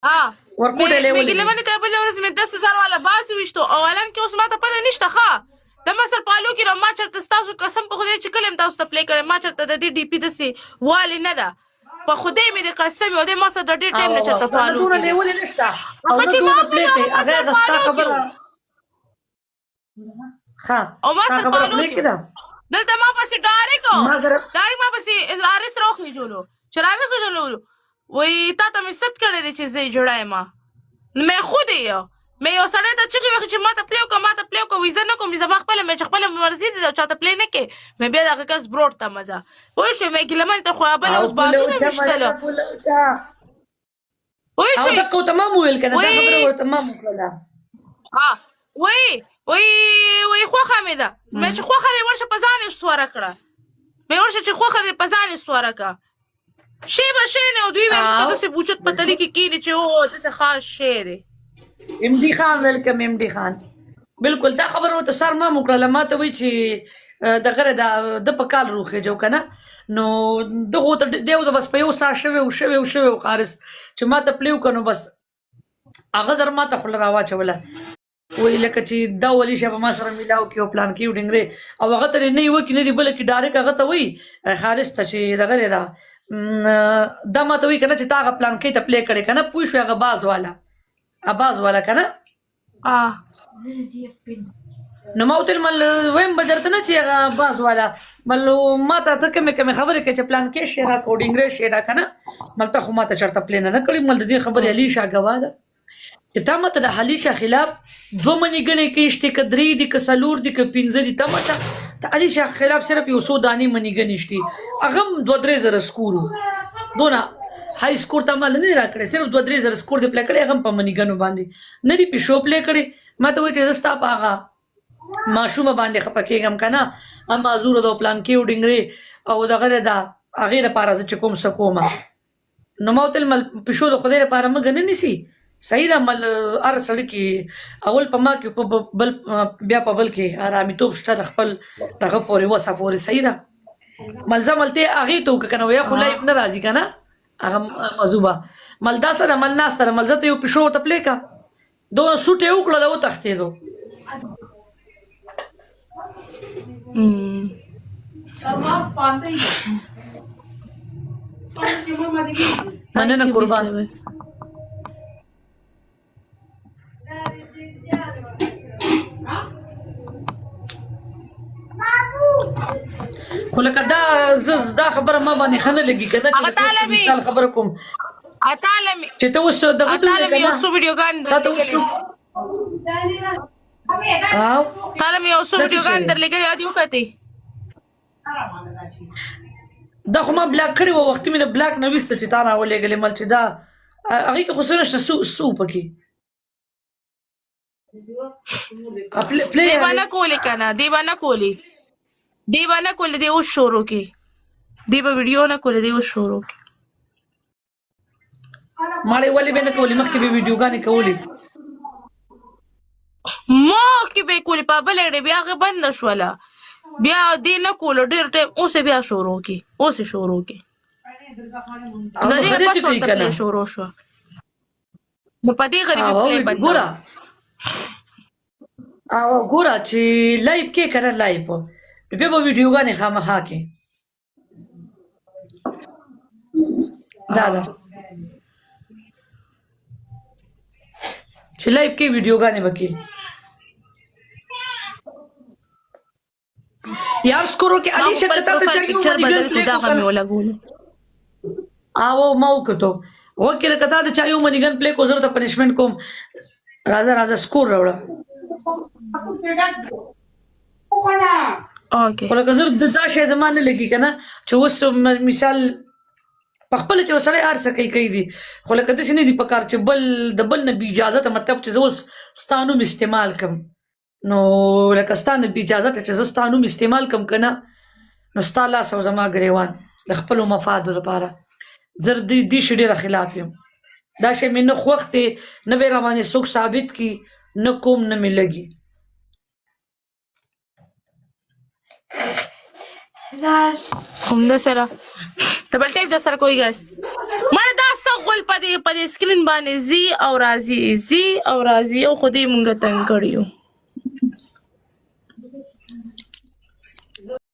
ورکوټه مې ګیلمنې ته بلې ورځ مې 10,000 والا باز وویشتو او الان کې اوس ما ته پته نشته ښه د مصر پالو کې ما چېرته ستاسو قسم په خدای چې کله م تاسو ته پلی کړی ما چېرته د دې ډي پي داسې والې نه ده په خدای مې د قسم او د ما سره د ډېر ټایم نه چېرته فالو کړي لیولې نشته هغه چې ما په هغه سره فالو کړو او ما سره فالو کړو دلته ما پسې ډایرک ما پسې ارس راوخېجولو چې راوخېجولو وایي تا ته مې ست کړی دی چې زه یې جوړه یم نو مې خود یې مې یو سړی ته چغې وښې چې ما ته پلی وکړه ما ته پلی وکړه وایي زه نه کوم زما خپله مې چې خپله مرضي دي او چا ته پلی نه کې مې بیا دغه کس بروډ ته مزه پوه شوې مې ګیلمنې ته خو بله اوس بازونه ویشتله پوه شوې وایي خوښه مې ده مې چې خوښه دې ورشه په ځان یې ستوره کړه مې ورشه چې خوښه دې په ځان یې ستوره کړه شی به شی نه او دوی به موږ ته داسې بوچت په تلي کې کښېني چې او داسې خاص شی دی امدي خان ویلکم امدي خان بالکل دا خبره ورته سر ما وکړله ما ته وایي چې دغه د په کال روخېجو که نه نو دغه ورته دی ورته بس په یو ساعت شوی و خارس چې ما ته پلی وکړه نو بس هغه زر ما ته خوله راواچوله وایي لکه چې دا ولي شه به ما سره میلاو کړي او پلان کې وډنګرې او هغه ته نه یې وکړي نه دي بله کې ډایرک هغه ته وایي خارس ته چې دغه دی دا ما ته وایي که نه چې تا هغه پلان کې ته پلی کړی که نه پوه شوې هغه باز والا که نه نو ما ورته مل ویم به درته نه چې هغه باز والا مل ما ته ته کمې خبرې کوې چې پلان کې شی راکړه وډنګرې شی را که نه مل ته خو ما ته چېرته پلی نه ده کړې مل د دې خبرې علیشه ګواه ده چې تا ماته د علیشه خلاف 2 منې ګڼې کېشتې که 3 دي که 4 دي که 5 دي تا ماته د علیشه خلاف صرف یو 100 دانې منې ګڼې شتې هغه هم 2-3 زره سکور و دونه های سکور ته مال نه راکړی صرف 2-3 زره سکور دې پلی کړی هغه هم په منې ګڼو باندې نه دي پیشو پلی کړی ما ته وایي چې زه ستا په هغه ماشومه باندې خفه کېږم که نه هم معذوره ده او پلان کې وډنګرې او دغه ده هغې دپاره زه چې کوم څه کومه نو ما ورته مل پیشو د خدای لپاره مه نه نیسي صحیح ده مل هر سړي کې اول په ما کې بل بیا په بل کې ارامېتوب شته د خپل دغه پورې وسه پورې صحیح ده مل زه ملتې هغې ته وکړه که نه ویا خو لایف نه راځي که نه هغه موضوع به مل دا سره مل ناسته ده مل زه ته یو پیشو ورته پلی کړه دونه سوټ یې وکړله وتښتېدو مننه قربان خو لکه دا خبره ما باندې ښه نه لګي که نه چې مثال خبره کوم چې ته اوس دغه تعالی یو څو ویډیوګانې درلېږلي یاد یې وکتې دا خو ما بلاک کړې وه وختي مې د بلاک نه ویسته چې تا راولېږلې مل چې دا هغې کې خو څه نشته څه پکې دی به نه کولې که نه دی به نه کولې دی اوس شروع کړي دی به ویډیو نه کولې دی اوس شروع کړي ماړې ولې به نه کولې مخکې به ویډیوګانې کولې مخکې به یې کولې په بله کړې بیا هغې بنده شوله بیا دې نه کولو ډېر ټایم اوس یې بیا شروع کړي اوس یې شروع کړي د دې نه پس ورته پلی شروع شوه نو په دې غریبي پلی بنده ګوره چې لایف کې که نه لایف نو بیا به ویډیوګانې خامخا کې دا ده چې لایف کې ویډیوګانې به کې یار سکورو کې علی شکل ته چې پکچر بدل کړه دا هم ولګول او ما وکړو وکړه کته دا چا یو منیګن پلی کو زر ته پنیشمنت کوم راځه سکور راوړه اوکې ولکه زر دا شی زما نه لګي که نه چې اوس مثال په خپله چې سړی هر څه کوي دي خو لکه داسې نه دي په کار چې د بل نه بې اجازته مطلب چې زه اوس ستا نوم استعمال کړم نو لکه ستا نه بې اجازته چې زه ستا نوم استعمال کړم که نه نو ستا لاس او زما ګریوان د خپلو مفادو لپاره زه دې شي ډېره خلاف یم دا شی مې نه خوښ دی نه به یې راباندې څوک ثابت کړي نه کوم نه مې لګي همدا سره ډبل ټیپ در سره کوئی ګایز مړه دا غول په دې سکرین باندې زی او راځي او خو دې مونږ تنګ کړیو